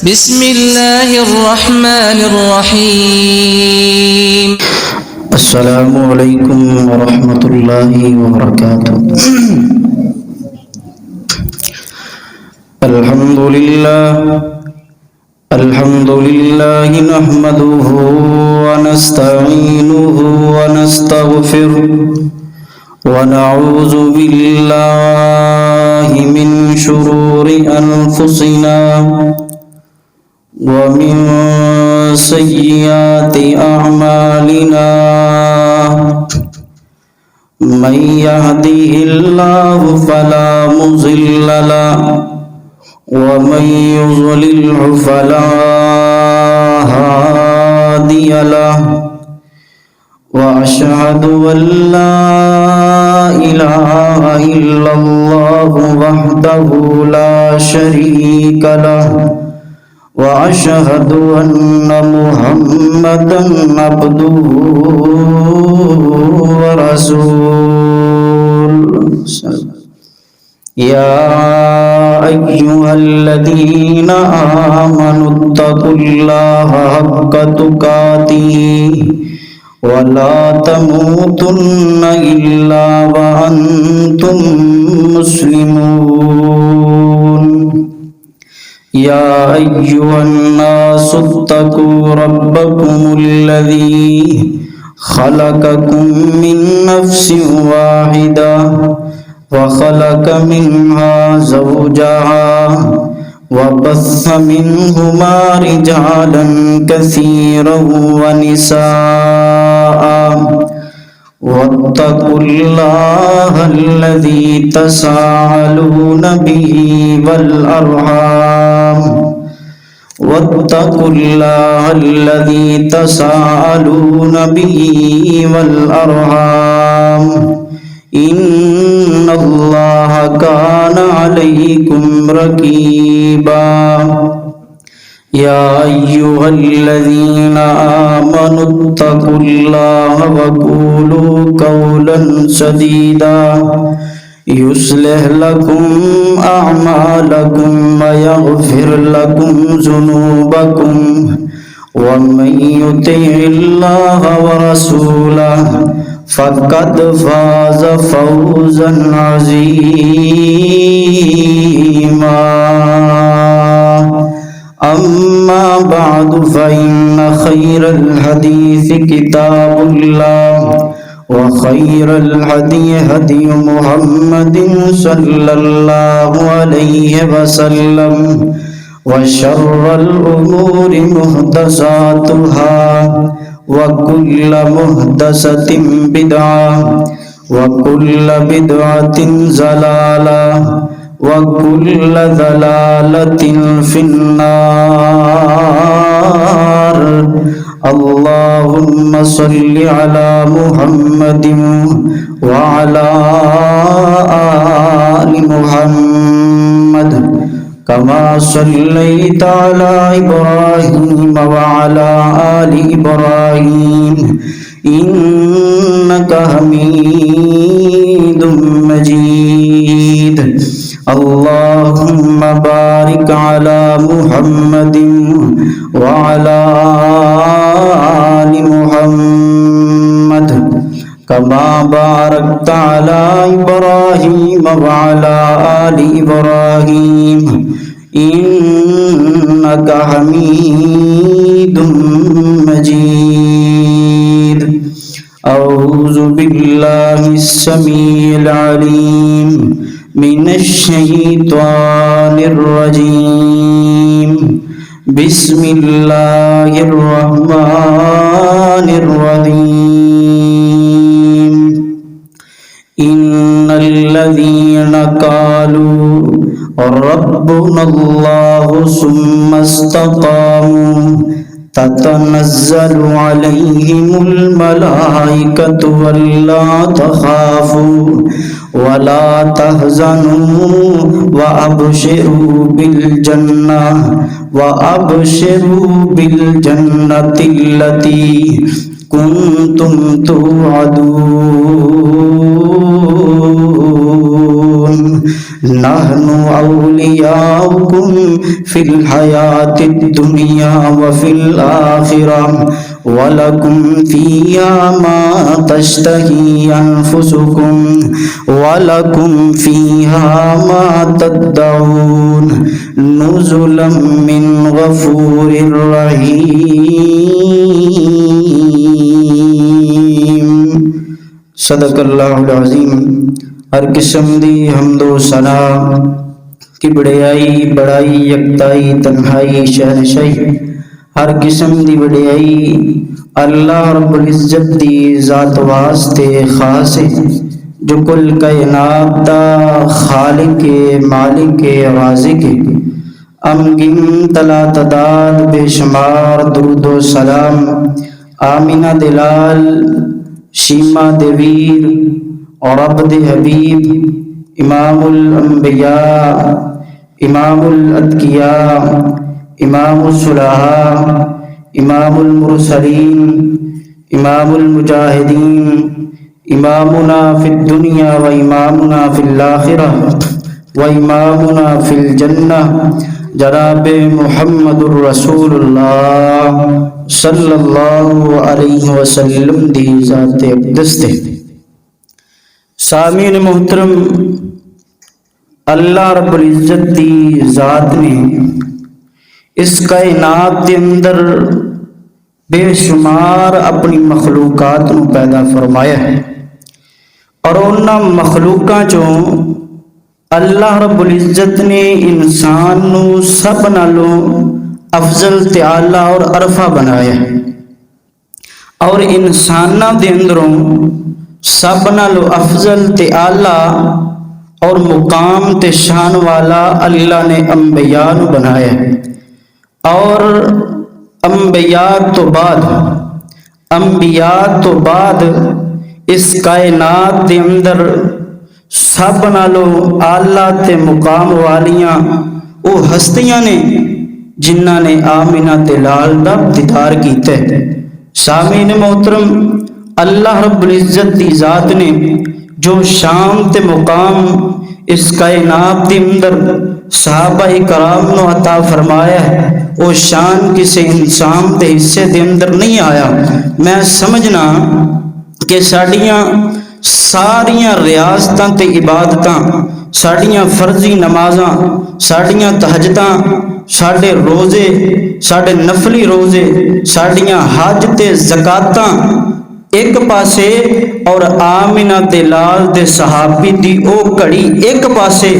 بسم الله الرحمن الرحيم. السلام علیکم ورحمۃ اللہ وبرکاتہ. الحمد للہ نحمده ونستعینه ونستغفره ونعوذ باللہ من شرور انفسنا ومن سيئات أعمالنا من يهده الله فلا مضل له ومن يضلل فلا هادي له وأشهد أن لا إله إلا الله وحده لا شريك له وأشهد أن محمدًا عبده ورسوله. يا أيها الذين آمنوا اتقوا الله حق تقاته ولا تموتن إلا وأنتم مسلمون. يا أيها الناس اتقوا ربكم الذي خلقكم من نفس واحدة وخلق منها زوجها وبث منهما رجالا كثيرا ونساء واتقوا الله الذي تساءلون به والأرحام واتقوا الله الذي تساءلون به والأرحام إن الله كان عليكم رقيبا. يا أيها الذين آمنوا اتقوا الله وقولوا قولا سديدا يصلح لكم أعمالكم ويغفر لكم ذنوبكم ومن يطع الله ورسوله فقد فاز فوزا عظيما. أما بعد فإن خير الحديث كتاب الله وخير الهدي هدي محمد صلى الله عليه وسلم وشر الأمور محدثاتها وكل محدثة بدعة وكل بدعة ضلالة وكل ضلالة في النار. اللهم صل على محمد وعلى آل محمد كما صليت على إبراهيم وعلى آل إبراهيم إنك حميد مجيد. اللهم بارك على محمد وعلى آل محمد كما باركت على إبراهيم وعلى آل إبراهيم إنك حميد مجيد. أعوذ بالله السميع العليم من الشيطان الرجيم. بسم الله الرحمن الرحيم. إن الذين قالوا ربنا الله ثم استقاموا تتنزل عليهم الملائكة ولا تخافوا ولا تحزنوا وأبشروا بالجنة التي كنتم توعدون. نحن اولیاؤکم فی الحیات الدنیا وفی الآخرہ وَلَكُمْ فِيهَا مَا تَشْتَهِي أَنفُسُكُمْ وَلَكُمْ فِيهَا مَا تَدَّعُونَ نُزُلًا مِّن غَفُورٍ رَّحِيمٍ۔ صدق اللہ العظیم۔ ہر قسم دی حمد و ثنا کی بڑائی یکتائی تنہائی شہنشائی، ہر قسم دی وڈیائی اللہ رب العزت دی ذات واسطے خاص ہے، جو کل کائنات دا خالق مالک رازق ہے۔ امگن تلا تعداد بے شمار درود و سلام آمینہ دلال شیما دیویر اور عبد حبیب امام الانبیاء امام الاتقیاء امام الصلحاء امام المرسلین امام المجاہدین امامنا فی الدنیا و امامنا فی الآخرہ و امامنا فی الجنہ جناب محمد الرسول اللہ صلی اللہ علیہ وسلم دی ذات اقدس دے۔ سامعین محترم، اللہ رب العزت دی ذات نے اس کائنات کے اندر بے شمار اپنی مخلوقات نو پیدا فرمایا ہے، اور انہاں مخلوقاں چوں اللہ رب العزت نے انسان نو سب نالوں افضل تے اعلیٰ اور عرفہ بنایا ہے، اور انساناں دے اندروں سب نالوں افضل تے اعلیٰ اور مقام تے شان والا اللہ نے انبیاء نو بنایا ہے، اور انبیاء تو بعد اس کائنات دے اندر سب نالوں اعلیٰ تے مقام والیاں وہ ہستیاں نے جنہاں نے آمینہ تے لال دا دیدار کیتے۔ سامعین محترم، اللہ رب العزت دی ذات نے جو شان تے مقام اس کائنات دے اندر صحابہ کرام نو عطا فرمایا ہے، وہ شان کسی انسان دے حصے دے اندر نہیں آیا۔ میں سمجھنا کہ ساڑیاں ریاستاں تے عبادتاں، ساڑیاں فرضی نمازاں، ساڑیاں تہجداں، ساڑے روزے، ساڑے نفلی روزے، ساڑیاں حج تے زکاتاں ایک پاسے، اور آمینہ تے لال دے صحابی دی او کڑی ایک پاسے،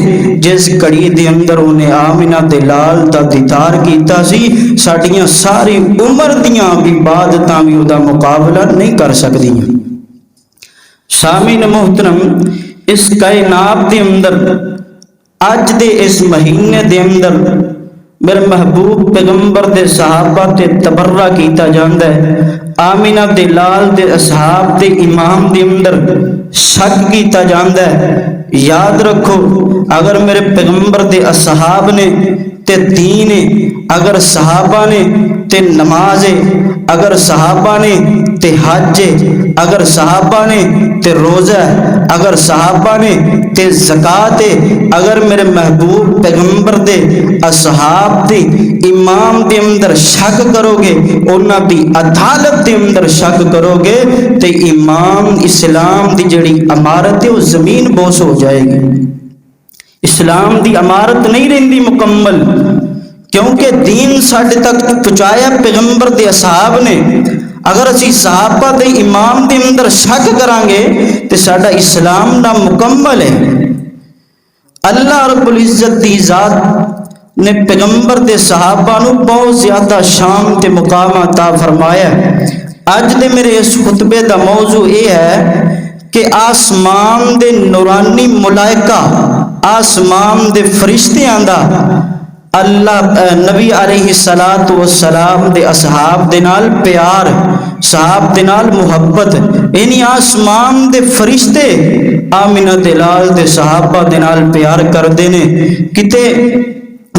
جس کڑی دے اندر انہیں آمینہ تے لال دا دیدار کیتا سی، ساڑیاں ساری عمر دیاں عبادتاں بھی او دا مقابلہ نہیں کر سکدیاں۔ سامعین محترم، اس کائنات دے اندر اج دے اس مہینے دے اندر میرے محبوب پیغمبر دے صحابہ تے تبرہ کیتا جاندہ ہے، آمینہ دے لال دے اصحاب دے امام دے اندر شک کیتا جاندہ ہے۔ یاد رکھو، اگر میرے پیغمبر دے اصحاب نے تے دین، اگر صحابہ نے تے نماز، اگر صحابہ نے تے حج، اگر صحابہ نے تے روزہ، اگر صحابہ نے تے زکات، اگر میرے محبوب پیغمبر دے اصحاب دے امام دے اندر شک کرو گے، انہاں دی عدالت دے اندر شک کرو گے، تے امام اسلام دی جڑی عمارت ہے وہ زمین بوس ہو جائے گی۔ اسلام دی عمارت نہیں رہندی مکمل، کیونکہ دین ساڈے تک پہنچایا پیغمبر دے اصحاب نے۔ اگر اسی صحابہ دے امام دے اندر شک کریں گے تو ساڈا اسلام نہ مکمل ہے۔ اللہ رب العزت دی ذات نے پیغمبر دے صحابہ نو بہت زیادہ شان تے مقام عطا فرمایا ہے۔ اج دے میرے اس خطبے دا موضوع یہ ہے کہ آسمان دے نورانی ملائکہ، آسمان دے فرشتیاں دا اللہ نبی علیہ السلام دے اصحاب دے نال پیار، صحاب دے نال محبت، یعنی آسمان دے فرشتے آمینہ دے لال دے صحابہ دے نال پیار کر دینے۔ کتے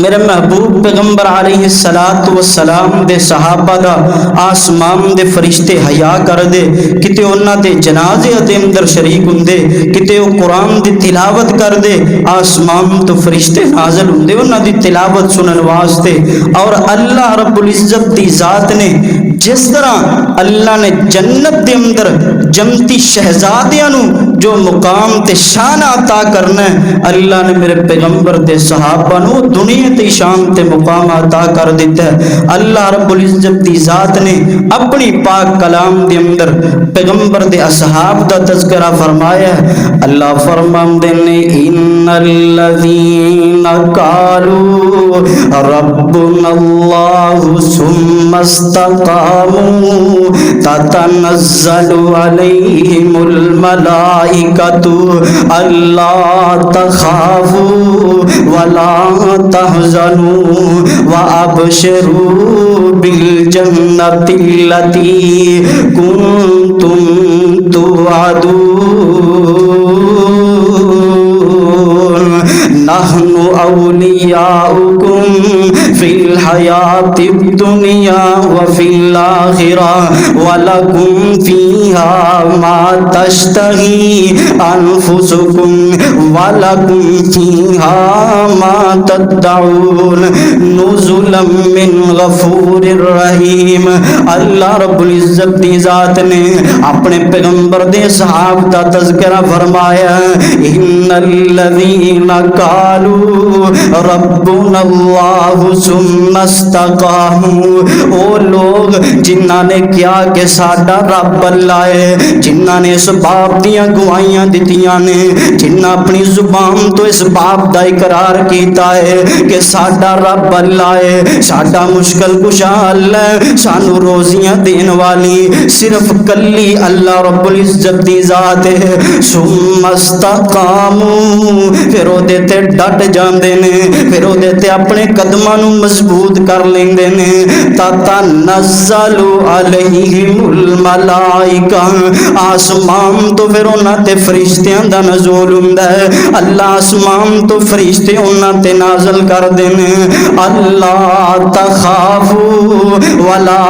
میرے محبوب پیغمبر علیہ الصلات والسلام دے صحابہ دا آسمان دے فرشتے حیا کر دے کتے انہاں دے جنازے دے اندر شریک ہوندے کتے او قرآن دی تلاوت کر دے آسمان تو فرشتے نازل ہوندے انہاں دی تلاوت سنن واسطے. اور اللہ رب العزت دی ذات نے جس طرح اللہ نے جنت دے اندر جنتی شہزادیاں نو جو مقام تے شان عطا کرنا ہے اللہ نے میرے پیغمبر دے صحابہ نو دنیا تے شان تے مقام عطا کر دیتا ہے. اللہ رب العزت دی ذات نے اپنی پاک کلام دے اندر پیغمبر دے اصحاب دا تذکرہ فرمایا ہے. اللہ فرماندے نے ان الذین قالوا ربنا اللہ ثم استقاموا تتنزل علیہم الملائکۃ الا تخافوا ولا تحزنوا وابشروا بالجنۃ التي كنتم توعدون نحن اولیاؤکم فی الحیاۃ الدنیا وفی الآخرہ ولکم فیہا ما تشتہی انفسکم ولکم فیہا ما تدعون نزلا من غفور الرحیم. اللہ رب العزت دی ذات نے اپنے پیغمبر دے صحاب دا تذکرہ فرمایا ان الذین قالوا ربنا اللہ ثم استقاموا. او لوگ جنہاں نے کیا کہ ساڈا رب اللہ ہے جنہاں نے اس باپ دیاں گواہیاں دتیاں نے جنہاں اپنی زبان تو اس باپ دا اقرار کیتا ہے کہ ساڈا رب اللہ ہے ساڈا مشکل کشا اللہ ہے سانو روزیاں دین والی صرف کلی اللہ رب العزت دی ذات ہے. ثم استقاموا پھر او دے تے ڈٹ جاندے نے پھر او دے تے اپنے قدماں نو مضبوط کر لیندے نے. تتنزل علیہم الملائکہ آسمان تو پھر انہاں تے فرشتیاں دا نزول ہوندا ہے. اللہ آسمان تو فرشتے انہاں تے نازل کر دینے اللہ تخافوا ولا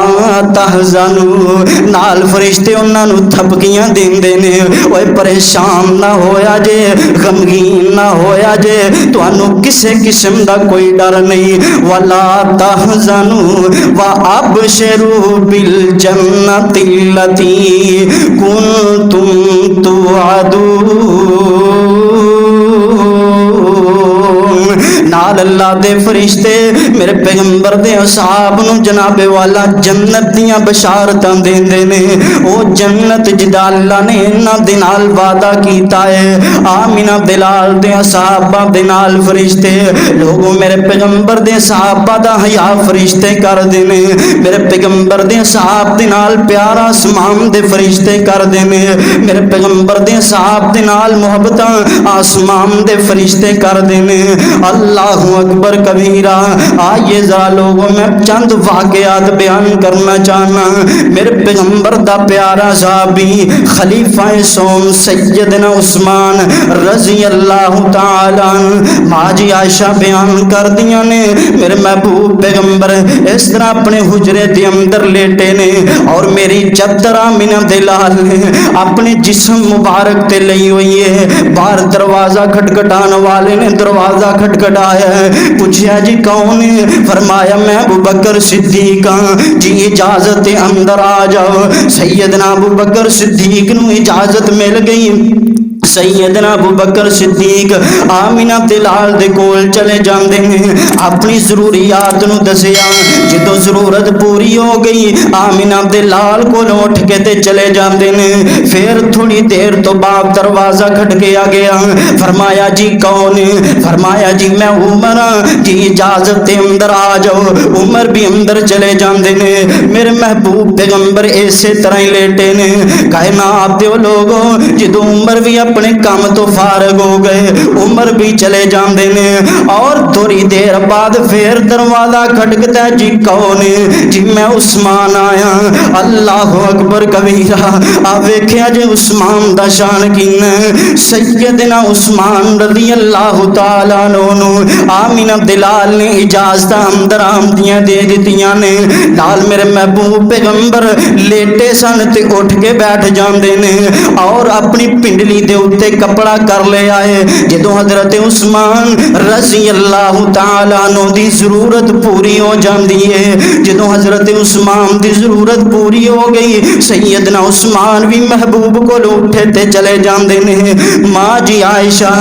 تحزنوا نال فرشتے انہاں نو تھپکیاں دیندے نے اوے پریشان نہ ہویا جے غمگین نہ ہویا جے تانوں کسے قسم دا کوئی ڈر نہیں ولا تحزنوا وابشروا بالجنۃ التي كنتم توعدون. نال اللہ دے فرشتے میرے پیغمبر دے اصحاب نو جناب والا جنت دیاں بشارتاں دیندے نے او جنت جدا اللہ نے انہاں دے نال وعدہ کیتا ہے. آمینہ بلال دے صحابہ دے نال فرشتے لوگوں میرے پیغمبر دے صحابہ دا حیا فرشتے کر دینے میرے پیغمبر دے صحاب دے نال پیارا آسمان دے فرشتے کر دینے میرے پیغمبر دے صحاب دے نال محبتاں آسمان دے فرشتے کر دینے. اللہ اکبر کبیرہ. آئیے ذرا لوگوں میں چند واقعات بیان کرنا چاہنا. میرے پیغمبر دا پیارا صحابی خلیفہ سوم سیدنا عثمان رضی اللہ تعالی ماجی عائشہ بیان کر دیا نے میرے محبوب پیغمبر اس طرح اپنے حجرے دے اندر لیٹے نے اور میری چادر آمینہ دلال نے اپنے جسم مبارک تے لئی ہوئی ہے. باہر دروازہ کھٹکھٹانے والے نے دروازہ کھٹکھٹایا ہے. پوچھا جی کون ہے؟ فرمایا میں ابو بکر صدیق ہاں. جی اجازت اندر آ جاؤ. سیدنا ابو بکر صدیق نو اجازت مل گئی. سیدنا ابو بکر صدیق آمینہ دلال دے کول چلے جاندے ہیں اپنی ضروریات نو دسیا. جدو ضرورت پوری ہو گئی آمینہ دلال کو اٹھ کے تے چلے جاندے نے. پھر تھوڑی دیر تو بعد دروازہ کھٹکیا گیا. فرمایا جی کون؟ فرمایا جی میں عمر ہاں. جی اجازت اندر آ جاؤ. عمر بھی اندر چلے جاندے نے. میرے محبوب پیغمبر ایسے طرح ہی لیٹے نے. کائنات دے لوگوں جدو عمر بھی اپنے کام تو فارغ ہو گئے، عمر بھی چلے جاندے نے، اور تھوڑی دیر بعد پھر دروازہ کھٹکتا ہے، جی کون ہے؟ جی میں عثمان آیا۔ اللہ اکبر کبیرہ۔ آ ویکھیا جے عثمان دا شان کینا ہے، سیدنا عثمان رضی اللہ تعالیٰ عنہ آمینہ دلال نے اجازت اندر آمدیاں دے دیتیاں نے، نال میرے محبوب پیغمبر لیٹے سن تے اٹھ کے بیٹھ جاندے نے، اور اپنی پنڈلی دے اتے کپڑا کر لے آئے۔ جدوں حضرت عثمان رضی اللہ تعالیٰ عنہ دی ضرورت پوری ہو جاندی ہے، جدوں حضرت عثمان دی ضرورت پوری ہو گئی، سیدنا عثمان بھی محبوب کو اٹھے تے چلے جاندے نے۔ ماں جی عائشہ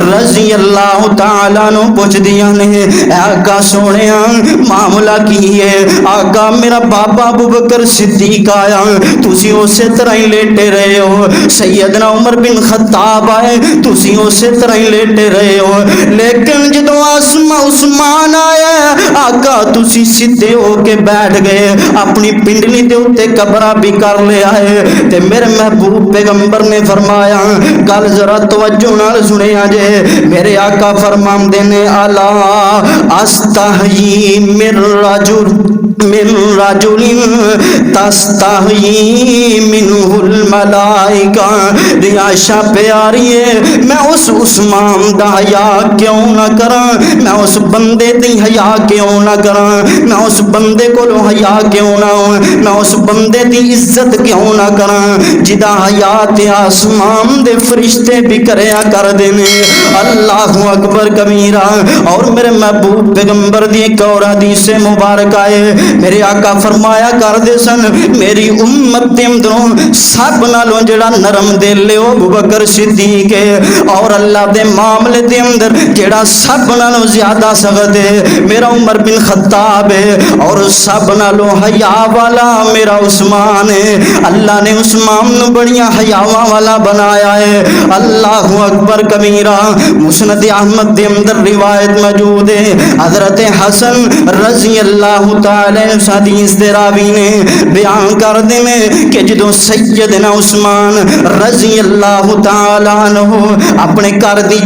رضی اللہ تعالیٰ عنہ پوچھ دیا نے، اے آقا سونیا معاملہ کی ہے؟ آقا میرا بابا ابو بکر صدیق آیا، تسی اسی طرح ہی لیٹے رہے ہو، سیدنا عمر بن خطاب آئے، تسی اسی طرح ہی لیٹے رہے ہو، لیکن جدو عثمان آیا آقا تسی سیدھے ہو کے بیٹھ گئے، اپنی پنڈلی دے اتے کبرا بھی کر لے آئے۔ تے میرے محبوب پیغمبر نے فرمایا، گل ذرا توجہ نال سنیا جے، میرے آقا فرماندے نے، الا استحیی من رجل تستحیی منہ الملائکہ۔ عائشہ پیاری ہے، میں اس عثمان دا حیا کیوں نہ کراں، میں اس بندے دی حیا کیوں نہ کراں، میں اس بندے کو حیا کیوں نہ ہوں، میں اس بندے دی عزت کیوں نہ کراں جدا حیا تے آسمان دے فرشتے بھی کریا کر دینے۔ اللہ اکبر کبیرہ۔ اور میرے محبوب پیغمبر دی ایک اور حدیث مبارک آئے، میرے آقا فرمایا کر دے سن، میری امت دے اندروں سب نالوں جڑا نرم دل ہے ابو بکر صدیق ہے، اور اللہ دے معاملے دے اندر جڑا سب نالوں زیادہ سخت ہے میرا عمر بن خطاب ہے، اور سب نالوں حیا والا میرا عثمان ہے۔ اللہ نے عثمان نو بڑیاں حیاواں والا بنایا ہے۔ اللہ اکبر کبیرہ۔ مسند احمد دے اندر روایت موجود ہے، حضرت حسن رضی اللہ تعالی حدیث دے راوی نے بیان کر دینے کہ جدو سیدنا عثمان رضی اللہ تعالی عنہ اپنے گھر دی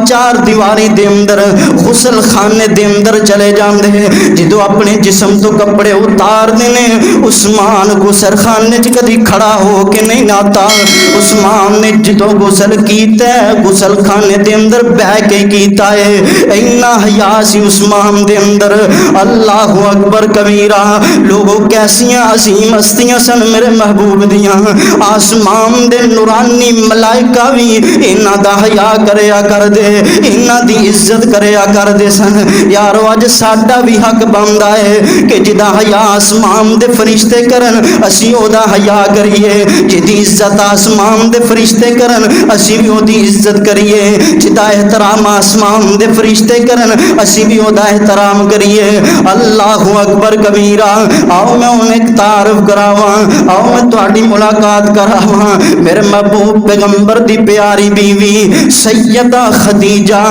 چار دیواری دے اندر غسل خانے دے اندر چلے جاندے، جدو اپنے جسم تو کپڑے اتار دینے، عثمان غسل خانے چ کدی کھڑا ہو کے نہیں ناتا، عثمان نے جدو غسل کیتا ہے غسل خانے دے اندر بہ کے کیتا ہے، اینا حیا سی عثمان دے اندر۔ اللہ اکبر کبیرہ۔ لوگوں کیسیاں عظیم ہستیاں سن میرے محبوب دیاں، آسمان دے نورانی ملائکہ بھی انہاں دا حیا کریا کر دے، انہاں دی عزت کریا کر دے سن۔ یارو اج ساڈا بھی حق بندا ہے کہ جدا حیا آسمان دے فرشتے کرن اسی او دا حیا کریے، جدی عزت آسمان دے فرشتے کرن اسی بھی او دی عزت کریے، جدا احترام آسمان دے فرشتے کرن اسی بھی او دا احترام کریے۔ اللہ اکبر کبیرہ۔ آؤ میں انہیں تعارف کراواں، آؤ میں تہاڈی ملاقات کراواں، میرے محبوب پیغمبر دی پیاری بیوی سیدہ خدیجہ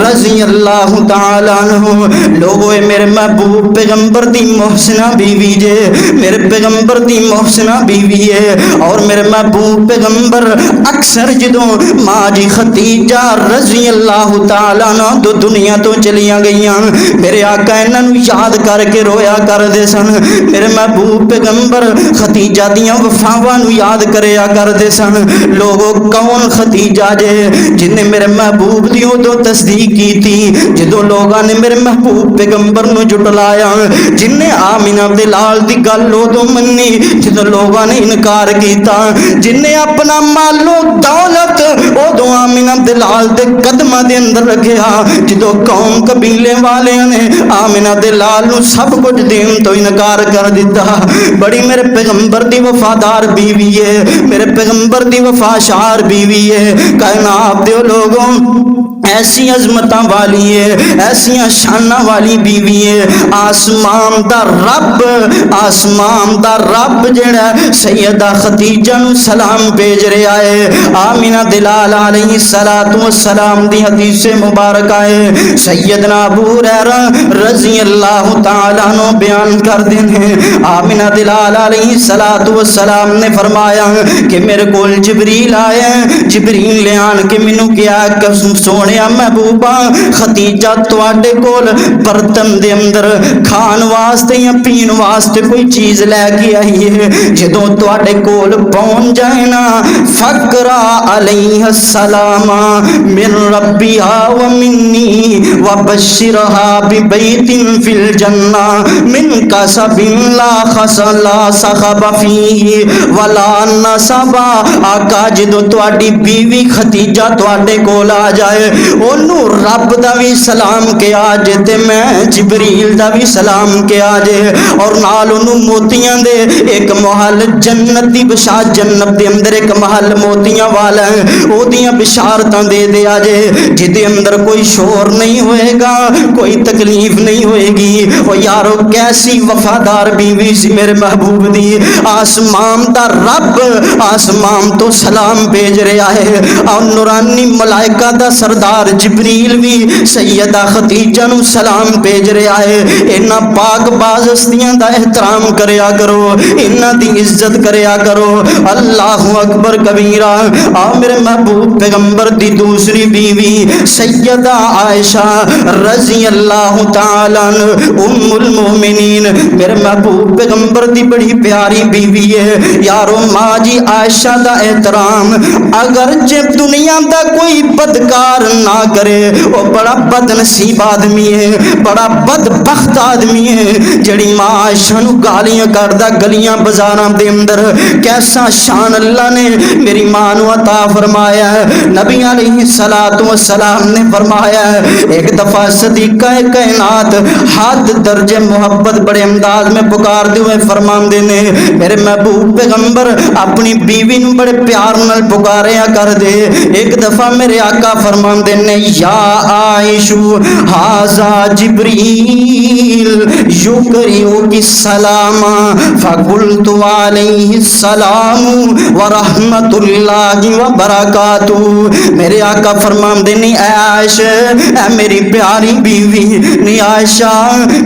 رضی اللہ تعالی عنہ۔ لوگوں میرے محبوب پیغمبر دی محسنہ بیوی جے، میرے پیغمبر دی محسنہ بیوی ہے، اور میرے محبوب پیغمبر اکثر جدوں ماں جی خدیجہ رضی اللہ تعالی عنہ دو دنیا تو چلیاں گئیاں، میرے آقا انہاں نوں یاد کر کے رویا کر دے سن، میرے محبوب پیغمبر خدیجہ دیاں وفاواں نوں یاد کریا کر دے سن۔ لوگوں کون خدیجہ جے جن نے میرے محبوب دی ادو تصدیق کی تھی جدوں لوگاں نے میرے محبوب پیغمبر نوں جھٹلایا، جن نے آمینہ دلال دی گل ادو منی جدوں لوگاں نے انکار کیتا، جن نے اپنا مال و دولت ادو آمینہ دلال دے قدماں دے اندر رکھیا جدوں قوم قبیلے والے نے آمینہ دلال نو سب کچھ دین تو انکار کر دیتا۔ بڑی میرے پیغمبر دی وفادار بیوی ہے، میرے پیغمبر دی وفاشار بیوی ہے، کائنات دے لوگوں ایسی عظمتاں والی ہے، ایسیاں شاناں والی بیوی ہے۔ آسمان دا رب جڑا سیدہ خدیجہ نو سلام بھیج رہا ہے۔ آمینہ دلال علیہ السلام دی حدیث مبارک ہے، سیدنا ابو ہریرہ رضی اللہ تعالیٰ عنہ بیان کر دینے، آمینہ دلال علیہ السلام نے فرمایا کہ میرے کول جبریل آئے جبریل نے آن کے مینوں کہا کہ سونیا محبوبہ ختیجہ تواڈے کول برتن دے اندر کھان واسطے یا پین واسطے کوئی چیز لے کے آئی ہے، جدوں تواڈے کول پہنچ جائے نا فقرا علیہ السلام من ربها ومنی وبشرها ببیت فی الجنہ من کسب لا خسل لا سخب فیہ ولا نصب۔ آقا جدوں تواڈی بیوی ختیجہ تواڈے کول آ جائے اونوں رب دا بھی سلام کیا جے تے میں جبریل دا بھی سلام کیا جے، اور نال اونوں موتیاں دے ایک محل جنت دی بشارت، جنت دے اندر ایک محل موتیاں والا ہے او دیاں بشارتاں دے دیا جے جدے اندر کوئی شور نہیں ہوئے گا، کوئی تکلیف نہیں ہوئے گی۔ او یارو کیسی وفادار بیوی سی میرے محبوب دی، آسمان دا رب آسمان تو سلام بھیج رہا ہے، اور نورانی ملائکہ دا سردار جبریل بھی سیدہ ختیجہ نو سلام بھیج رہا ہے۔ انہاں پاک باز ہستیاں دا احترام کریا کرو، انہاں دی عزت کریا کرو۔ اللہ اکبر کبیرہ۔ آ میرے محبوب پیغمبر دی دوسری بیوی سیدہ عائشہ رضی اللہ تعالیٰ ام المومنین، میرے محبوب پیغمبر دی بڑی پیاری بیوی ہے یارو۔ ماں جی عائشہ دا احترام اگر جب دنیا دا کوئی بدکار نہ کرے وہ بڑا بد نصیب آدمی ہے، بڑا بدبخت آدمی ہے جڑی ماں عائشہ نو گالیاں کردا گلیاں بازاراں دے اندر۔ کیسا شان اللہ نے میری ماں نو عطا فرمایا ہے۔ نبی علیہ الصلوۃ والسلام نے فرمایا ہے ایک دفعہ صدیقہ کائنات حد درجے محبت بڑے انداز میں پکار دے ہوئے فرماندے نے میرے محبوب پیغمبر اپنی بیوی نو بڑے پیار نال پکاریا کر دے۔ ایک دفعہ میرے آقا فرماندے نے یا عائشو ھذا جبریل یقرئ کی سلام فقلت علیہ السلام ورحمۃ اللہ وبرکاتہ۔ میرے آقا فرماندے نے اے عائشہ اے میری پیاری بیوی نی عائشہ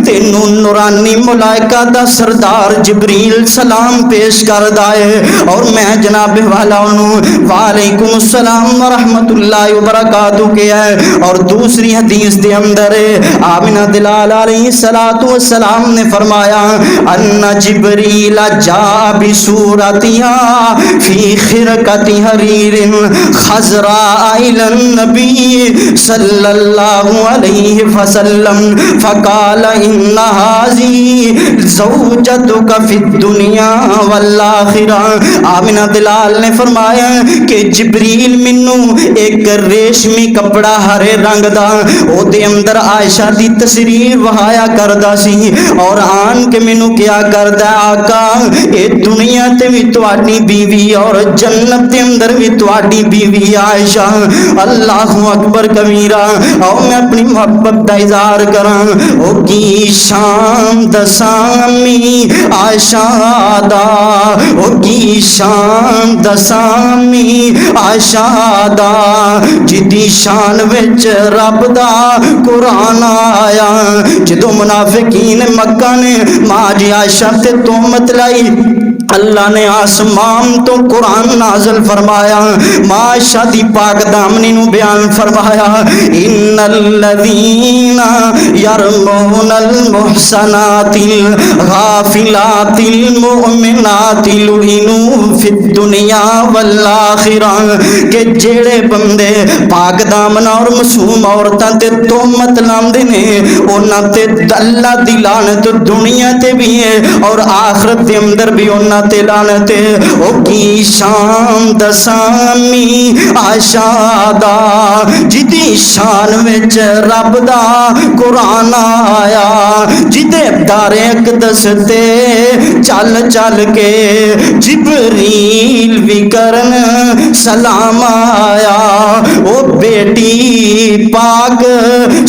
تینوں نورانی ملائکہ دا سردار جبریل سلام پیش کردا ہے، اور میں جناب والا انہوں وعلیکم السلام ورحمۃ اللہ وبرکاتہ کیا ہے۔ اور دوسری حدیث دے اندر آمنہ دلال علیہ السلام نے فرمایا ان جبریل جاء بصورتها فی خرقۃ حریر خضراء الی النبی صلی اللہ علیہ وسلم فقال ان هذه زوجتک فی الدنیا والآخرہ۔ آمنہ دلال نے فرمایا کہ جبریل منو ایک ریشمی کپڑا ہرے رنگ دا او دے اندر عائشہ دی تصویر وہایا کردا سی، اور آن کے منو کیا کردا آقا اے دنیا تے بھی تواڈی بیوی اور جنت دے اندر بھی تواڈی بیوی عائشہ۔ اللہ اکبر کبیرہ۔ او میں اپنی محبت دا اظہار کراں او کی شان دسامی عائشہ دا، او کی شان دسامی عائشہ دا جدی شان وچ رب دا قرآن آیا۔ جدو منافقین مکہ نے ماں جی عائشہ تے تہمت لائی اللہ نے آسمان تو قرآن نازل فرمایا، ماں عائشہ دی پاک دامنی نو بیان فرمایا ان الذین یرمون المحصنات الغافلات المؤمنات لعنوا فی الدنیا والآخرہ، کہ جڑے بندے پاک دامن اور معصوم عورتاں تے تہمت لاندے نے انہاں تے اللہ دی لعنت دنیا تے بھی ہے اور آخرت دے اندر بھی انہاں تے لعنت ہے۔ او کی شان دسامی عائشہ دا جدی شان وچ رب دا قرآن آیا، جدے دار اقدس تے چل چل کے جبریل بھی کرن سلام آیا۔ او بیٹی پاک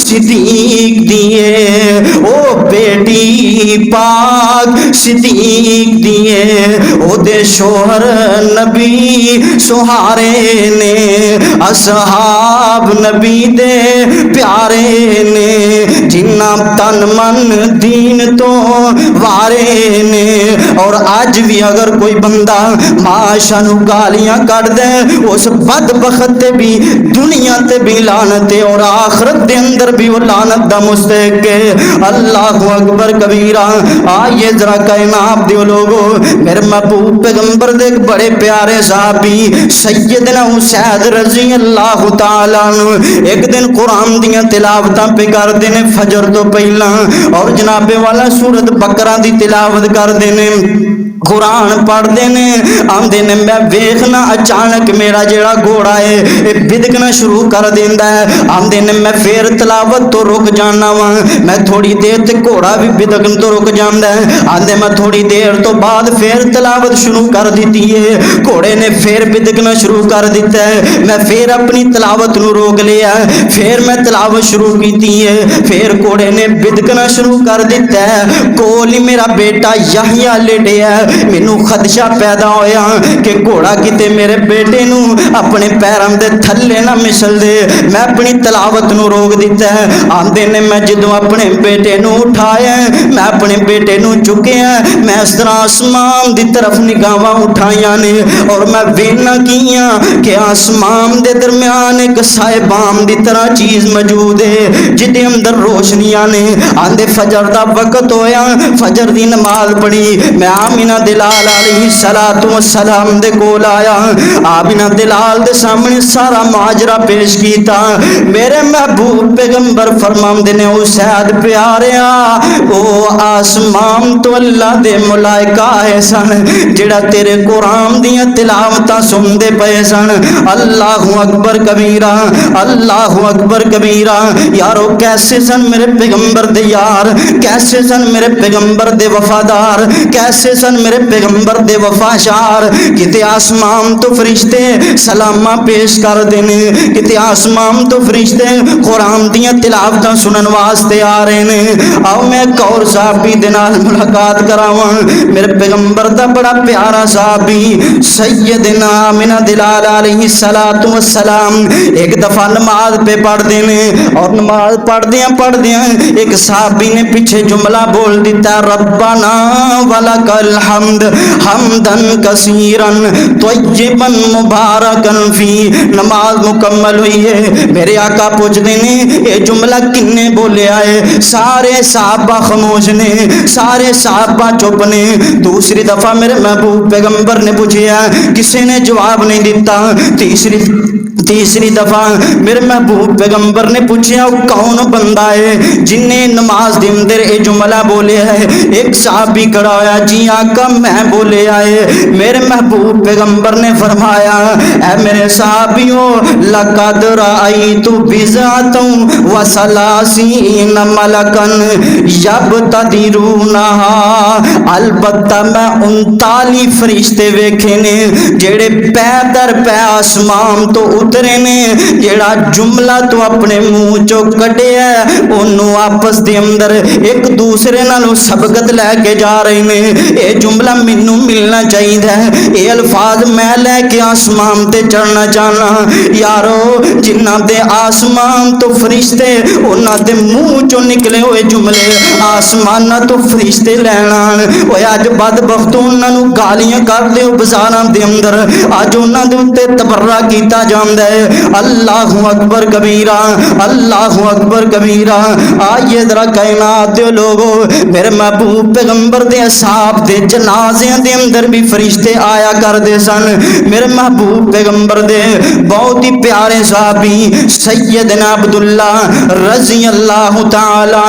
صدیق دیے، او بیٹی پاک صدیق دیے، او دے شوہر نبی سہارے نے اصحاب نبی دے پیارے نے جنہ تن من دین تو وارے نے اور آج بھی اگر کوئی بندہ معاشا نو گالیاں کر دے اس بدبخت تے بھی دنیا تے بھی لعنت اور آخرت دے اندر بھی وہ لعنت دا مستحق ہے اللہ اکبر کبیرہ آئیے ذرا کائنات دیو لوگو میرے محبوب پیغمبر دے بڑے پیارے صحابی سیدنا حسین رضی اللہ تعالیٰ ایک دن قرآن دیاں تلاوتاں پہ کر دینے فجر تو پہلا اور جناب والا سورت بقرہ دی تلاوت کر دینے قرآن پڑھ دینے آم دینے میں ویخنا اچانک میرا جیڑا گھوڑا ہے بدکنا شروع کر دیندہ ہے آم دینے میں پھر تلاوت تو رک جانا وہاں میں تھوڑی دیر تے گھوڑا بھی بدکن تو رک جاندہ ہے آم دے میں تھوڑی دیر تو بعد پھر تلاوت شروع کر دیتی ہے گھوڑے نے پھر بدکنا شروع کر دیتا ہے میں پھر اپنی تلاوت نو روک لیا ہے پھر میں تلاوت شروع کیتی ہے پھر گھوڑے نے بدکنا شروع کر دیتا ہے کولی میرا بیٹا یحییٰ لیٹے ہے مینوں خدشہ پیدا ہویا کہ گھوڑا کتے میرے بیٹے نو اپنے پیرام دے تھلے نہ مسل دے میں اپنی تلاوت نو روک دیتا ہے آندے نے میں جدوں اپنے بیٹے نو اٹھایا میں اپنے بیٹے نو چکیا میں اس طرح آسمان دی طرف نگاہاں اٹھائیاں نے اور میں وینا کیاں کہ آسمان دے درمیان ایک صاحبام دی طرح چیز موجود ہے جدے اندر روشنیاں نے آندے فجر دا وقت ہویا فجر دی نماز پڑھی میں آمینہ دلال علیہ السلام دے کول آیا آمینہ دلال دے سامنے سارا ماجرہ پیش کیتا میرے محبوب پیغمبر فرمان دینے حسین پیاریا او آسمان تو اللہ دے ملائکہ ہے سن جڑا تیرے قرآن دیا تلاوتہ سن دے پے سن اللہ اکبر کبیرہ اللہ اکبر کبیرہ یارو کیسے سن میرے پیغمبر دے یار کیسے سن میرے پیغمبر دے وفادار کیسے سن میرے پیغمبر دے وفاشار کتے آسمان تو فرشتے سلامہ پیش کر دینے کتے آسمان تو فرشتے قرآن دیا تلاوتاں سنن واسطے آ رہے نے آؤ میں ایک اور صحابی دنال ملاقات کراواں میرے پیغمبر دا بڑا پیارا صحابی سیدنا آمینہ دلال علیہ السلام ایک دفعہ نماز پہ پڑھ دینے اور نماز پڑھ دیاں ایک صحابی نے پیچھے جملہ بول دیتا ربنا ولک الحمد حمدن کثیرن طیبا مبارکن فی نماز مکمل ہوئی ہے میرے آقا پوچھ دینے یہ جملہ کنے بولے آئے سارے صحابہ خاموش نے سارے صحابہ چپ نے دوسری دفعہ میرے محبوب پیغمبر نے پوچھیا کسی نے جواب نہیں دیتا تیسری دفعہ میرے محبوب پیغمبر نے پوچھیا کون بندہ ہے جن نے نماز دے اندر اے جملہ بولے ہے ایک صحابی کھڑا ہویا جی آقا میں بولے آئے میرے محبوب پیغمبر نے فرمایا اے میرے صحابیوں لقد رأیت بضعۃ وثلاثین ملکن یبتدرونہا البتہ میں 39 فرشتے ویکھے نے جڑے پے در پے آسمان تو اترے نے جڑا جملہ تو اپنے منہ چو کٹے ہے انہوں آپس دے اندر ایک دوسرے نالوں سبقت لے کے جا رہے نے اے جملہ منوں ملنا چاہیے ہے اے الفاظ میں لے کے آسمان تے چڑھنا چاہنا یارو جنہ دے آسمان تو فرشتے انہ دے منہ چو نکلے ہوئے جملے آسمان تو فرشتے لینا وہ آج بدبختوں انہ نو گالیاں کر دے بزاران دے اندر آج انہ دے اتے تبرہ کیتا جاندہ ہے اللہ اکبر کبیرہ اللہ اکبر کبیرہ آئیے ذرا کائنات دے لوگو میرے محبوب پیغمبر دے اصحاب دے جنازیاں دے اندر بھی فرشتے آیا کر دے سن میرے محبوب پیغمبر دے بہت ہی پیارے صحابی سیدنا عبداللہ رضی اللہ تعالیٰ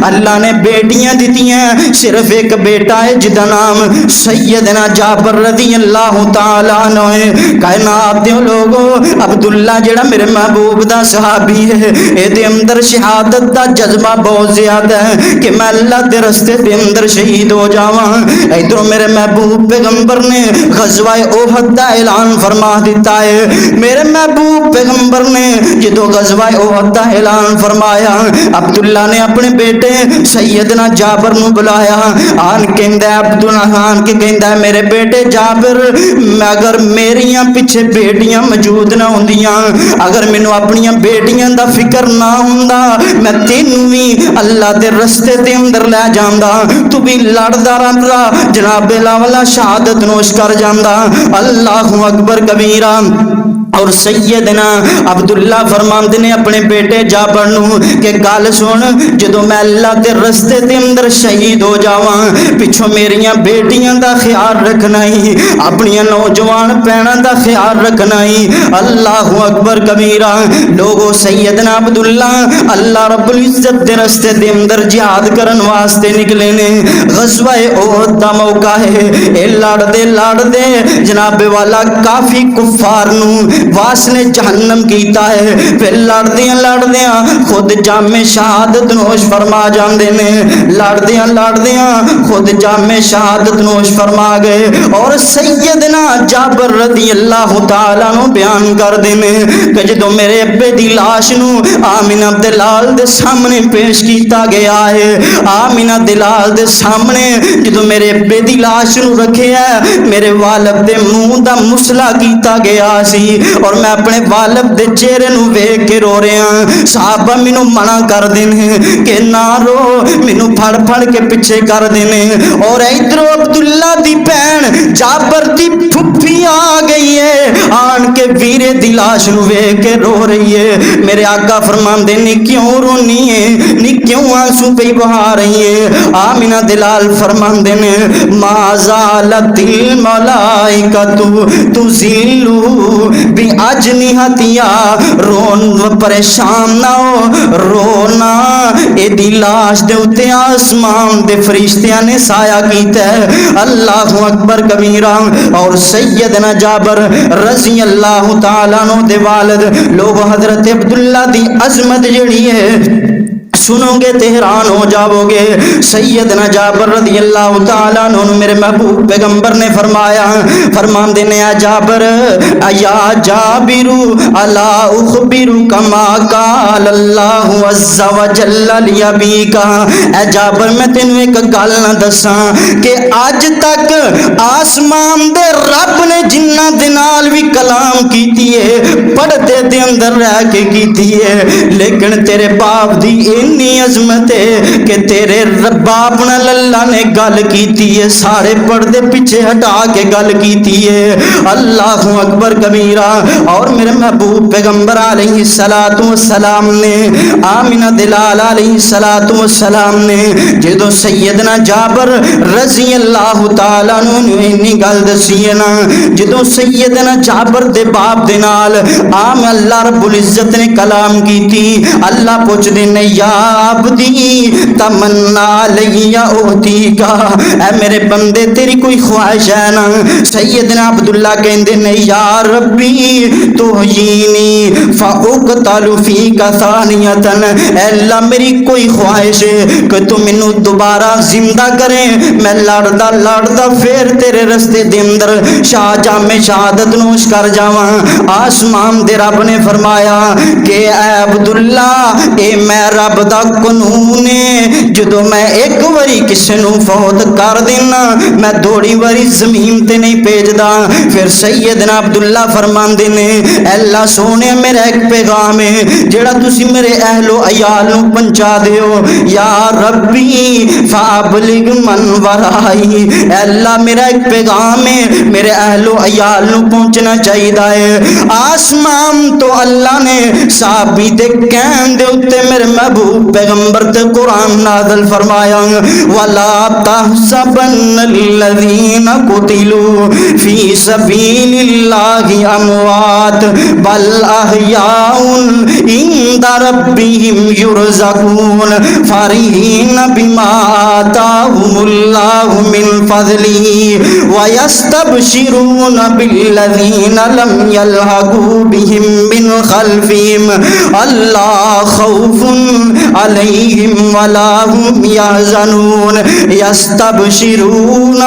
اللہ نے بیٹیاں دیتی ہیں صرف ایک بیٹا ہے جدا نام سیدنا جابر رضی اللہ تعالیٰ ہے کائنات دے لوگو عبداللہ جڑا میرے محبوب دا صحابی ہے اے دے اندر شہادت دا جذبہ بہت زیادہ ہے کہ میں اللہ دے رستے دے اندر شہید ہو جاواں۔ ادھر میرے محبوب پیغمبر نے غزوہ احد دا اعلان فرما دیتا ہے۔ میرے محبوب پیغمبر نے جدو غزوہ احد دا اعلان فرمایا عبداللہ نے اپنے بیٹے سیدنا جابر نو بلایا، آن کہندا ہے عبداللہ آن کے کہندا ہے میرے بیٹے جابر اگر میریاں پیچھے بیٹیاں موجود نہ ہوندیاں، اگر مینوں اپنیاں بیٹیاں دا فکر نہ ہوندا میں تینوں بھی اللہ دے رستے دے اندر لے جاندا، تو بھی لڑدا رہندا جناب لاولا شہادت نوش کر جاندا۔ اللہ اکبر کبیرہ۔ اور سیدنا عبداللہ فرماندے نے اپنے بیٹے جابر نو کہ گل سن جدو میں اللہ دے رستے دے اندر شہید ہو جاواں پچھوں میریاں بیٹیاں دا خیال رکھنا ہی، اپنی نوجوان بہناں دا خیال رکھنا ہی۔ اللہ اکبر کبیرہ۔ لوگو سیدنا عبداللہ اللہ رب العزت دے رستے دے اندر جہاد کرن واسطے نکلے نے۔ غزوہ احد دا موقع ہے، اے لڑدے جناب والا کافی کفار نو واسل جہنم کیتا ہے، پھر لڑدیاں خود جام شہادت نوش فرما جاندے نے، لڑدیاں خود جام شہادت نوش فرما گئے۔ اور سیدنا جابر رضی اللہ تعالیٰ نو بیان کر دینے کہ جدو میرے ابے دی لاش نو آمینہ دلال دے سامنے پیش کیتا گیا ہے، آمینہ دلال دے سامنے جدو میرے ابے دی لاش نو رکھے ہے میرے والد دے منہ دا مسئلہ کیتا گیا سی، اور میں اپنے والد دے چہرے نو ویکھ کے رو رہا ہاں۔ صحابہ مینوں منع کر دینے کہ نہ رو، مینوں پھڑ کے پیچھے کر دینے۔ اور ادھر عبداللہ دی بہن جابر دی پھپھی آ گئی ہے، آن کے ویرے دی لاش نو ویکھ کے رو رہی ہے۔ میرے آقا فرماندے نی کیوں رونی ہے، نی کیوں آنسو پہ بہا رہی ہے؟ آمینہ دلال فرماندے نے ما زالت الملائکۃ تزلو اجنحتیا، رون پریشان نہ ہو، رونا اے دی لاش دے اتے آسمان دے فرشتیاں نے سایہ کیتا ہے۔ اللہ اکبر کبیرہ۔ اور سیدنا جابر رضی اللہ تعالیٰ عنہ دے والد لوگ حضرت عبداللہ دی عظمت جڑی ہے سنو گے تے حیران ہو جاؤ گے۔ سیدنا جابر رضی اللہ تعالیٰ عنہ میرے محبوب پیغمبر نے فرمایا، فرمان دینے آ جابر یا جابرو الا اخبرو کما قال اللہ عز و جل لیبیکا، اے جابر میں تینوں ایک گل نہ دساں کہ آج تک آسمان دے رب نے جنہ دنال بھی کلام کیتی ہے پردے دے اندر رہ کے کیتی ہے، لیکن تیرے باپ دی اتنی عظمت ہے کہ تیرے باپ نال اللہ نے گل کیتی ہے سارے پردے پیچھے ہٹا کے گل کیتی ہے۔ اللہ اکبر کبیرہ۔ اور میرے محبوب پیغمبر علیہ الصلوۃ والسلام نے آمینہ دلال علیہ الصلوۃ والسلام نے جدو سیدنا جابر رضی اللہ تعالیٰ عنہ نے انی گل دسی ہے نا، جدو سیدنا جابر دے باپ دے نال آم اللہ رب العزت نے کلام کیتی، اللہ پوچھ دینے یا عبدی تمنا لیا اوتی کا، اے میرے بندے تیری کوئی خواہش ہے نا؟ سیدنا عبداللہ کہندے نے یا ربی تحیینی فاقتل فیک ثانیتن، اے اللہ میری کوئی خواہش ہے کہ تو منو دوبارہ زندہ کرے، میں لڑدا پھر تیرے رستے دے اندر شاہ جام شہادت نوش کر جاواں۔ آسمان دے رب نے فرمایا کہ اے عبداللہ اے میں رب دا قانون ہے، جدو میں ایک واری کسی نو فوت کر دینا میں دوڑی واری زمین تے نہیں بھیجدا۔ پھر سیدنا عبداللہ فرماندے نے اللہ سونے میرا ایک پیغام ہے جڑا تسی میرے اہل و عیال نو پہنچا دیو، یا ربی فابلغ من ورائی، اللہ میرا ایک پیغام ہے میرے اہل و عیال نو پہنچنا چاہیے ہے۔ آسمان تو اللہ نے صحابی دے کہن دے اتے میرے محبوب محبوب پیغمبر تے قرآن نازل فرمایا وَلَا تَحْسَبَنَّ الَّذِينَ قُتِلُوا فِي سَبِيلِ اللَّهِ أَمْوَاتٌ بَلْ أَحْيَاءٌ عِندَ رَبِّهِمْ يُرْزَقُونَ فَرِحِينَ بِمَا آتَاهُمُ اللَّهُ مِنْ فَضْلِهِ وَيَسْتَبْشِرُونَ بِالَّذِينَ لَمْ يَلْحَقُوا بِهِمْ مِنْ خَلْفِهِمْ أَلَّا خَوْفٌ عَلَيْهِمْ وَلَا هُمْ يَحْزَنُونَ يَسْتَبْشِرُونَ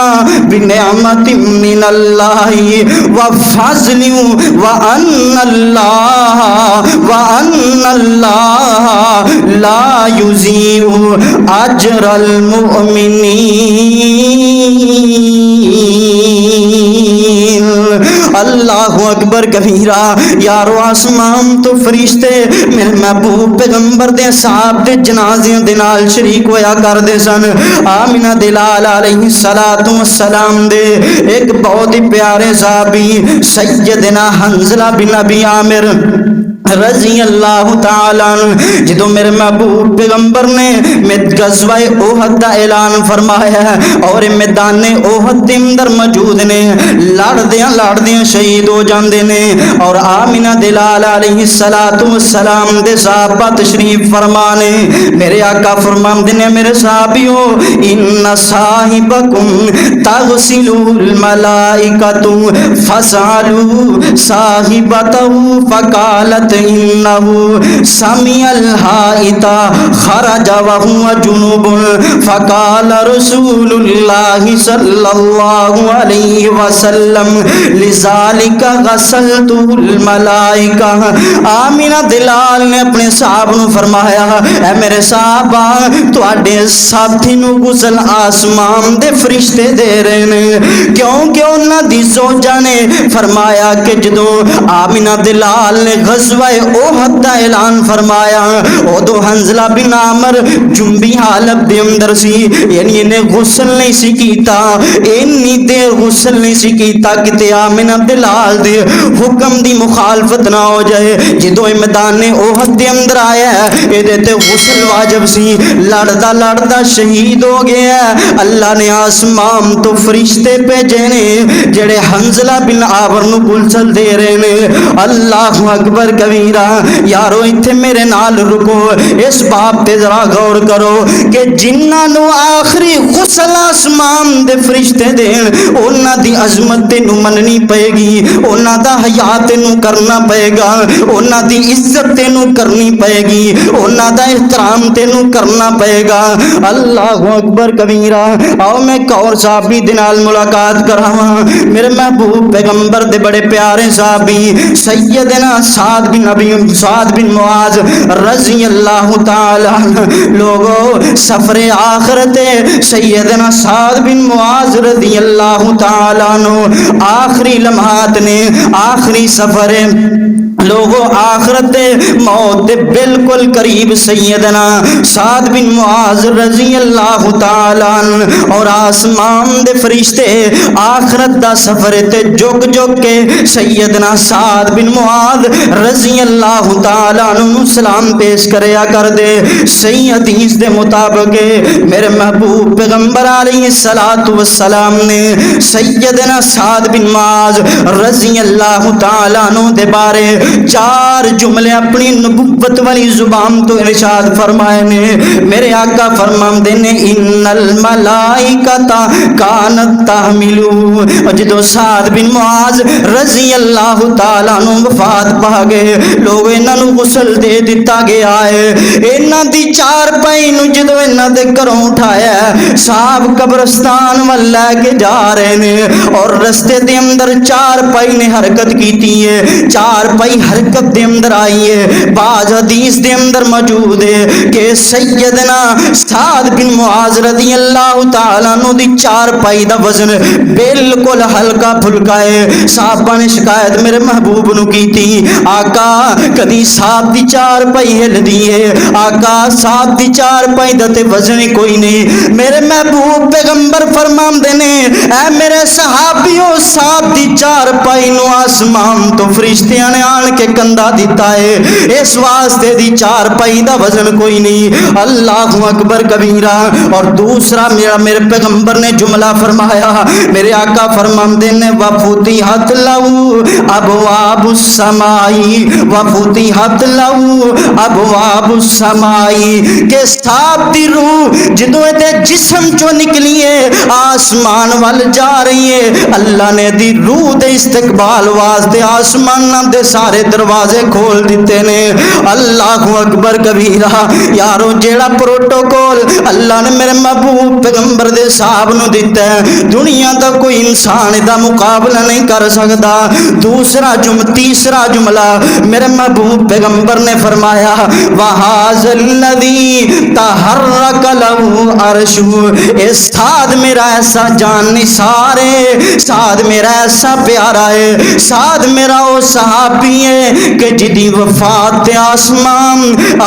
بِنِعْمَةٍ مِّنَ اللَّهِ وَفَضْلٍ وَأَنَّ اللَّهَ لَا يُضِيعُ أَجْرَ الْمُؤْمِنِينَ اللہ اکبر کبیرہ۔ یارو آسمان تو فرشتے میرے محبوب پیغمبر دے صحاب دے جنازے دے نال شریک ہویا کر دے سن۔ آمینہ دلال علیہ السلام دے ایک بہت ہی پیارے صحابی سیدنا حنظلہ بن ابی عامر رضی اللہ تعالیٰ عنہ جدو میرے محبوب پیغمبر نے غزوہ احد دا اعلان فرمایا ہے اور میدان احد دے اندر موجود نے، لڑدیاں شہید ہو جاندے نے، اور آمینہ دلال علیہ السلام دے صحابہ تشریف فرمانے میرے آقا فرماندے نے میرے صحابیوں ان صاحبکم تغسلو الملائکۃ فسألوا صاحبتہ فقالت انہو سمیع الحائط خرج وہو جنوب فقال رسول اللہ صلی اللہ علیہ وسلم لذالک غسلت الملائکہ۔ آمینہ دلال نے اپنے صحابہ نو فرمایا اے میرے صحابہ تواڈے ساتھی نو غسل آسمان دے فرشتے دے رہے نے، کیونکہ انہاں دی زوجہ نے فرمایا کہ جدو آمینہ دلال نے غزوہ احد دا اعلان فرمایا ادو حنظلہ بن عامر جنبی حالت دے اندر سی، یعنی انہیں غسل نہیں سی کیتا، انی دیر غسل نہیں سی کیتا کہ آمینہ دلال دے حکم دی مخالفت نہ ہو جائے۔ جدو میدان احد دے اندر آیا ہے یہ دیتے غسل واجب سی، لڑدا لڑدا شہید ہو گیا ہے۔ اللہ نے آسمان تو فرشتے بھیجے نے جڑے حنظلہ بن عامر نو غسل دے رہے نے۔ اللہ اکبر کبیرہ۔ یارو ایتھے میرے نال رکو، اس باب تے ذرا غور کرو کہ جنہاں نو آخری غسل آسمان دے فرشتے دین انہاں دی عظمت تینو مننی پئے گی، انہاں دا حیا تینو کرنا پئے گا، انہاں دی عزت تینو کرنی پئے گی، انہاں دا احترام تینو کرنا پئے گا۔ اللہ اکبر کبیرہ۔ آؤ میں ایک اور صحابی دے نال ملاقات کراواں، میرے محبوب پیغمبر دے بڑے پیارے صحابی سیدنا سعد بن معاذ رضی اللہ تعالی۔ لوگو سفر آخرت سیدنا سعد بن معاذ رضی اللہ تعالی عنہ آخری لمحات نے، آخری سفر لوگو آخرت موت بالکل قریب سیدنا سعد بن معاذ رضی اللہ تعالی عنہ اور آسمان دے فرشتے آخرت دا سفر تے جگ جگ کے سیدنا سعد بن معاذ رضی اللہ تعالی عنہ سلام پیش کریا کر دے۔ صحیح حدیث دے مطابق میرے محبوب پیغمبر علیہ السلام نے سیدنا سعد بن معاذ رضی اللہ تعالی عنہ دے بارے چار جملے اپنی نبوت والی زبان تو ارشاد فرمائے نے۔ میرے آقا فرماندے نے ان الملائکۃ کانت تحملو۔ جدو سعد بن معاذ رضی اللہ تعالی عنہ وفات پا گئے لوگ انہاں نو غسل دے دتا گیا ہے، انہاں دی چار پائی نو جدو انہاں دے گھروں اٹھایا ہے صاحب قبرستان ول لے کے جا رہے نے اور رستے دے اندر چار پائی نے حرکت کیتی ہے، چار پائی حرکت دے اندر آئی ہے۔ بعض حدیث دے اندر موجود ہے کہ سیدنا سعد بن معاذ رضی اللہ تعالیٰ عنہ دی چار پائی دا وزن بالکل ہلکا پھلکا ہے۔ صحابہ نے شکایت میرے محبوب نو کی تھی، آقا کدی صاحب دی چار پائی ہل دی ہے، آقا صاحب دی چار پائی دا تے وزن کوئی نہیں۔ میرے محبوب پیغمبر فرماندے نے اے میرے میرے صحابیوں صاحب دی چار پائی نو آسمان تو فرشتیاں نے آن کے کندھا دیتا ہے، اس واسطے دی چار پائی دا وزن کوئی نہیں۔ اللہ اکبر کبیرہ۔ اور دوسرا میرے پیغمبر نے جملہ فرمایا، میرے آقا فرماندے نے وَفُتِحَتْ لَهُ أَبْوَابُ السَّمَاءِ وَفُتِحَتْ لَهُ أَبْوَابُ السَّمَاءِ کہ صاحب دی روح جدوں دے جسم چوں نکلی ہے آسمان وال جا رہی ہے، اللہ نے دی روح دے استقبال واسطے آسماناں دے سارے دروازے کھول دیتے نے۔ اللہ اکبر کبیرہ۔ یارو جیڑا پروٹوکول اللہ نے میرے محبوب پیغمبر دے صاحب نو دیتا ہے، دنیا دا کوئی انسان دا مقابلہ نہیں کر سکتا۔ تیسرا جملہ میرے محبوب پیغمبر نے فرمایا وَهَذَا الَّذِي تَحَرَّكَ لَهُ عَرْشُهُ، اے سعد میرا ایسا جان نثارے، سعد میرا ایسا پیارا ہے، سعد میرا وہ صحابی ہے کہ جدی وفات تے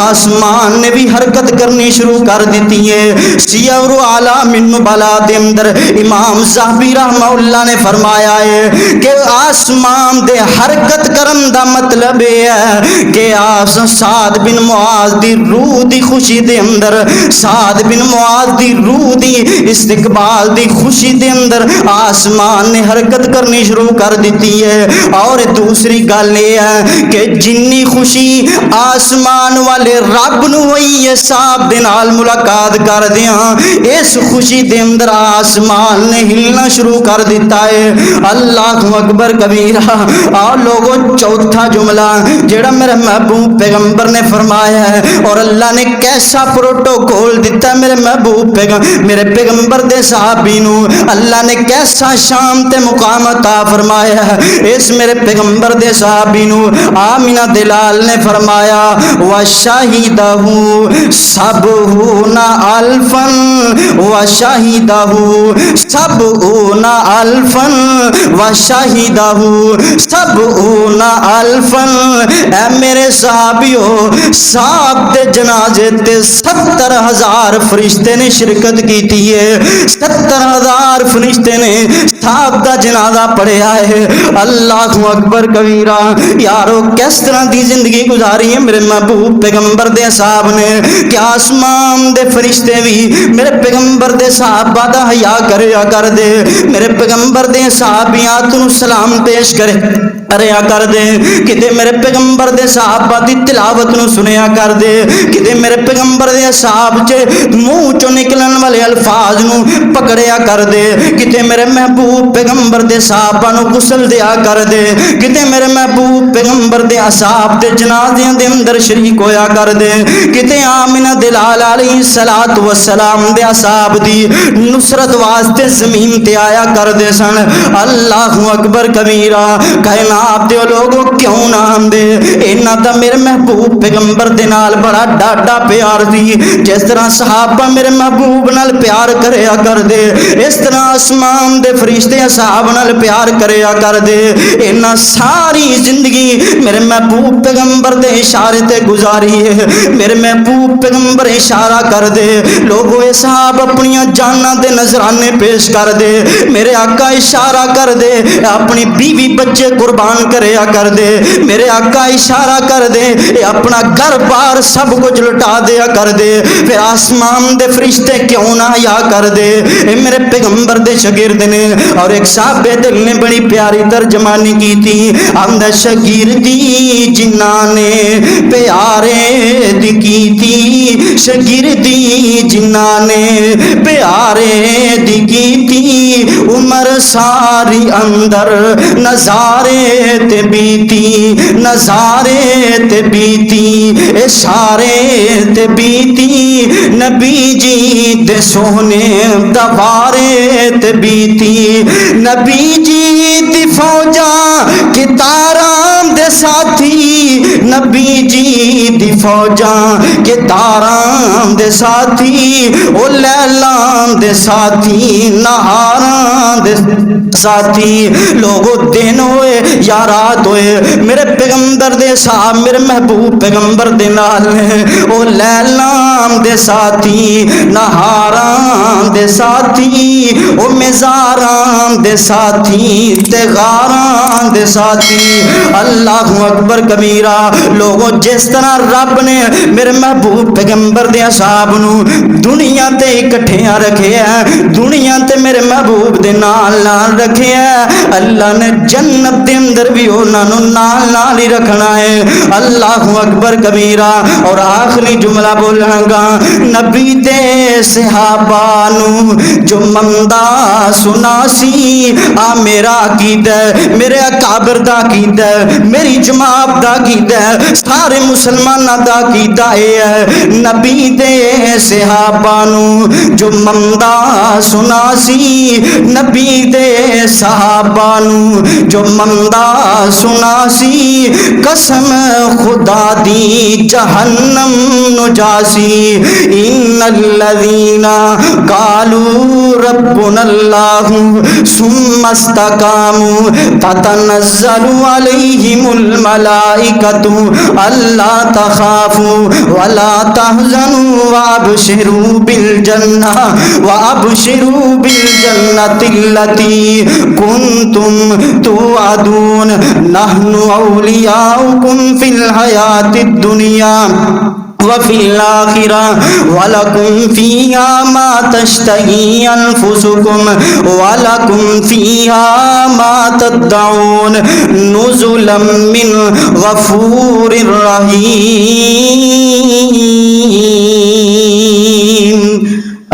آسمان نے بھی حرکت کرنی شروع کر دیتی ہے۔ سیور اعلام النبلاء دے اندر امام صاحبی رحمہ اللہ نے فرمایا ہے کہ آسمان دے حرکت کرن دا مطلب ہے کہ سعد بن معاذ دی روح دی خوشی دے اندر، سعد بن معاذ دی روح دی استقبال دی خوشی دے اندر آسمان نے حرکت کرنی شروع کر دیتی ہے۔ اور دوسری گل یہ ہے کہ جنی خوشی آسمان والے رب نو ہوئی ہے صاحب دے نال ملاقات کر دیاں، اس خوشی دے اندر آسمان نے ہلنا شروع کر دیتا ہے۔ اللہ اکبر کبیرہ۔ اور لوگوں چوتھا جملہ جڑا میرے محبوب پیغمبر نے فرمایا ہے، اور اللہ نے کیسا پروٹوکول دیتا ہے میرے پیغمبر دے صحابی نو، اللہ نے کیسا شام تے مقام عطا فرمایا ہے اس میرے پیغمبر دے صحابی نو۔ آمینہ دلال نے فرمایا وَشَهِدَهُ سَبْعُونَ أَلْفًا وَشَهِدَهُ سَبْعُونَ أَلْفًا وَشَهِدَهُ سَبْعُونَ أَلْفًا۔ اے میرے صحابیوں، صاحب دے جنازے تے 70,000 فرشتے نے شرکت کیتی ہے، 70,000 فرشتے نے صاحب دا جنازہ پڑھیا ہے۔ اللہ اکبر کبیرہ۔ یارو کس طرح دی زندگی گزاری ہے میرے محبوب پیغمبر دے صاحب نے کہ آسمان دے فرشتے بھی میرے پیغمبر دے صحابہ دا حیا کریا کر دے، میرے پیغمبر دے صحابیات نو سلام پیش کریا کر دے، کدے میرے پیغمبر دے صحابہ دی تلاوت نو سنیا کر دے، کدے میرے پیغمبر دے صحاب چے منہ چوں نکلن والے الفاظ نو پکڑیا کر دے، کدے میرے محبوب پیغمبر دے صحابہ نو غسل دیا کر دے، کدے میرے محبوب پیغمبر دے اصحاب دے جنازیاں دے اندر شریک ہویا کر دے، کدے آمینہ دلال علیہ السلام دے اصحاب دی نصرت واسطے زمین تے آیا کر دے سن۔ اللہ اکبر کبیرہ۔ کائنات دے لوگوں کیوں نہ آندے، انہاں دا میرے محبوب پیغمبر دے نال بڑا ڈاڈا پیار سی، جس طرح صحابہ میرے محبوب نال پیار کریا کر دے، اس طرح آسمان دے فرشتے صحابہ نال پیار کریا کر دے۔ انہاں ساری زندگی میرے محبوب پیغمبر دے اشارے تے گزاری ہے، میرے محبوب پیغمبر اشارہ کر دے، لوگوں اے صحاب اپنی جاناں دے نذرانے پیش کر دے، میرے آقا اشارہ کر دے اپنی بیوی بچے قربان کریا کر دے، میرے آقا اشارہ کر دے اپنا گھر بار سب کچھ لٹا دیا کر دے، پھر آسمان دے فرشتے کیوں نہ یا کر دے۔ اے میرے پیغمبر دے شاگرد نے اور ایک صاحب دل نے بڑی پیاری ترجمانی کی تھی، اندر شاگردی جنہاں نے پیارے دی کی تھی، شاگردی جنہاں نے پیارے دی کی تھی، عمر ساری اندر نظارے تے بیتی، نظارے تے بیتی، اشارے تے بیتی، نبی جی دے سونے دوارے تے بیتی، نبی جی دی فوجاں کتاراں دے ساتھی نبی جی دی فوجاں کے تاراں دے ساتھی او لیلاں دے ساتھی نہاراں دے ساتھی لوگو دن ہوئے یا رات ہوئے میرے پیغمبر دے صاحب میرے محبوب پیغمبر دے نال او لیلاں دے ساتھی نہاراں دے ساتھی او مزاراں دے ساتھی تے غاراں دے ساتھی اللہ اکبر کبیرہ لوگوں جس طرح رب نے میرے محبوب پیغمبر دے اصحاب نو دنیا تے اکٹھیاں رکھے ہیں دنیا تے میرے محبوب دے نال نال رکھے ہیں اللہ نے جنت دے اندر بھی انہاں نو نال نال ہی رکھنا ہے اللہ اکبر کبیرہ اور آخری جملہ بولنا گا نبی دے صحابہ نو جو مندہ سنا سی آ میرا عقیدہ میرے اکابر دا عقیدہ میری جماعت دا عقیدہ سارے مسلمانہ دا عقیدہ ہے نبی دے صحابہ نو جو مندہ سنا سی نبی دے صحابہ نو جو مندہ سنا سی قسم خدا دی جہنم نو جاسی ان الذین قالوا ربنا اللہ ثم استقاموا تتنزل علیہم الملائکۃ الا تخافوا ولا تحزنوا وابشروا بالجنہ التي كنتم توعدون نحن اولیاؤکم فی الحیاۃ الدنیا وفي الآخرة ولكم فيها ما تشتهي أنفسكم ولكم فيها ما تدعون نزلا من غفور رحيم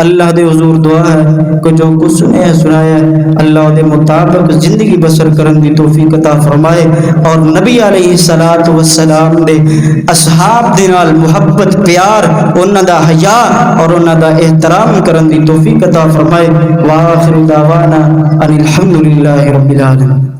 اللہ دے حضور دعا ہے کہ جو کچھ سنے ہے سنایا ہے اللہ دے مطابق زندگی بسر کرن دی توفیق عطا فرمائے اور نبی علیہ السلام دے اصحاب دے نال محبت پیار انہاں دا حیا اور انہاں دا احترام کرن دی توفیق عطا فرمائے وآخر دعوانا ان الحمدللہ رب العالمین